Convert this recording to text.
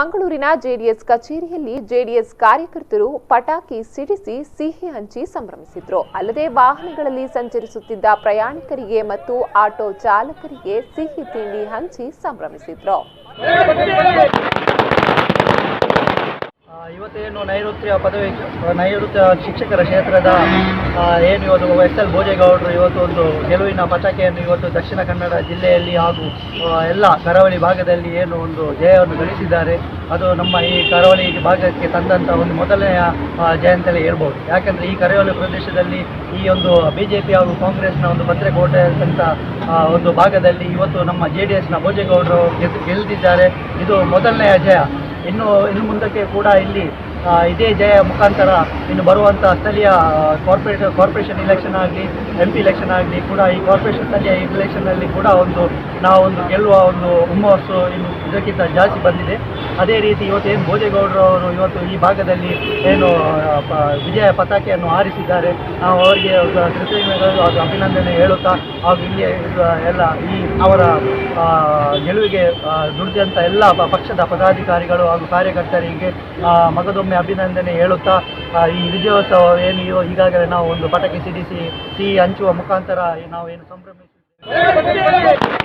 ಮಂಗಳೂರಿನ ಜೆಡಿಎಸ್ ಕಚೇರಿಯಲ್ಲಿ ಜೆಡಿಎಸ್ ಕಾರ್ಯಕರ್ತರು ಪಟಾಕಿ ಸಿಡಿಸಿ ಸಿಹಿ ಹಂಚಿ ಸಂಭ್ರಮಿಸಿದರು. ಅಲ್ಲದೆ ವಾಹನಗಳಲ್ಲಿ ಸಂಚರಿಸುತ್ತಿದ್ದ ಪ್ರಯಾಣಿಕರಿಗೆ ಮತ್ತು ಆಟೋ ಚಾಲಕರಿಗೆ ಸಿಹಿ ತಿಂಡಿ ಹಂಚಿ ಸಂಭ್ರಮಿಸಿದರು. ಇವತ್ತೇನು ನೈಋತ್ಯ ಶಿಕ್ಷಕರ ಕ್ಷೇತ್ರದ ಏನು ಇವತ್ತು ಎಸ್.ಎಲ್. ಭೋಜೇಗೌಡರು ಇವತ್ತು ಒಂದು ಗೆಲುವಿನ ಪತಾಕೆಯನ್ನು ಇವತ್ತು ದಕ್ಷಿಣ ಕನ್ನಡ ಜಿಲ್ಲೆಯಲ್ಲಿ ಹಾಗೂ ಎಲ್ಲ ಕರಾವಳಿ ಭಾಗದಲ್ಲಿ ಏನು ಒಂದು ಜಯವನ್ನು ಗಳಿಸಿದ್ದಾರೆ. ಅದು ನಮ್ಮ ಈ ಕರಾವಳಿ ಭಾಗಕ್ಕೆ ತಂದಂಥ ಒಂದು ಮೊದಲನೆಯ ಜಯ ಅಂತಲೇ ಹೇಳ್ಬೋದು. ಯಾಕೆಂದರೆ ಈ ಕರಾವಳಿ ಪ್ರದೇಶದಲ್ಲಿ ಈ ಒಂದು BJP ಹಾಗೂ ಕಾಂಗ್ರೆಸ್ನ ಒಂದು ಭದ್ರಕೋಟೆ ಅಂತ ಒಂದು ಭಾಗದಲ್ಲಿ ಇವತ್ತು ನಮ್ಮ JDSನ ಭೋಜೇಗೌಡರು ಗೆಲ್ದಿದ್ದಾರೆ. ಇದು ಮೊದಲನೆಯ ಜಯ. ಇನ್ನು ಮುಂದಕ್ಕೆ ಕೂಡ ಇಲ್ಲಿ ಇದೇ ಜಯ ಮುಖಾಂತರ ಇನ್ನು ಬರುವಂಥ ಸ್ಥಳೀಯ ಕಾರ್ಪೊರೇಷನ್ ಇಲೆಕ್ಷನ್ ಆಗಲಿ MP ಇಲೆಕ್ಷನ್ ಆಗಲಿ ಕೂಡ ಈ ಕಾರ್ಪೊರೇಷನ್ ಸ್ಥಳೀಯ ಇಲೆಕ್ಷನ್ನಲ್ಲಿ ಕೂಡ ನಾವು ಗೆಲ್ಲುವ ಒಂದು ಹುಮ್ಮಸ್ಸು ಇನ್ನು ಇದಕ್ಕಿಂತ ಜಾಸ್ತಿ ಬಂದಿದೆ. ಅದೇ ರೀತಿ ಇವತ್ತೇನು ಭೋಜೇಗೌಡರು ಅವರು ಇವತ್ತು ಈ ಭಾಗದಲ್ಲಿ ಏನು ವಿಜಯ ಪತಾಕೆಯನ್ನು ಹಾರಿಸಿದ್ದಾರೆ, ನಾವು ಅವರಿಗೆ ಕೃತಜ್ಞತೆಗಳು ಹಾಗೂ ಅಭಿನಂದನೆ ಹೇಳುತ್ತಾ ಹಾಗೂ ಇಲ್ಲಿ ಎಲ್ಲ ಈ ಅವರ ಗೆಲುವಿಗೆ ದುಡಿದಂಥ ಎಲ್ಲ ಪಕ್ಷದ ಪದಾಧಿಕಾರಿಗಳು ಹಾಗೂ ಕಾರ್ಯಕರ್ತರಿಗೆ ಮಗದೊಮ್ಮೆ ಅಭಿನಂದನೆ ಹೇಳುತ್ತಾ ಈ ವಿಜಯೋತ್ಸವ ಏನು ಈಗಾಗಲೇ ನಾವು ಒಂದು ಪಟಾಕಿ ಸಿಡಿಸಿ ಸಿಹಿ ಹಂಚುವ ಮುಖಾಂತರ ನಾವು ಏನು ಸಂಭ್ರಮಿಸಿದ್ದೇವೆ.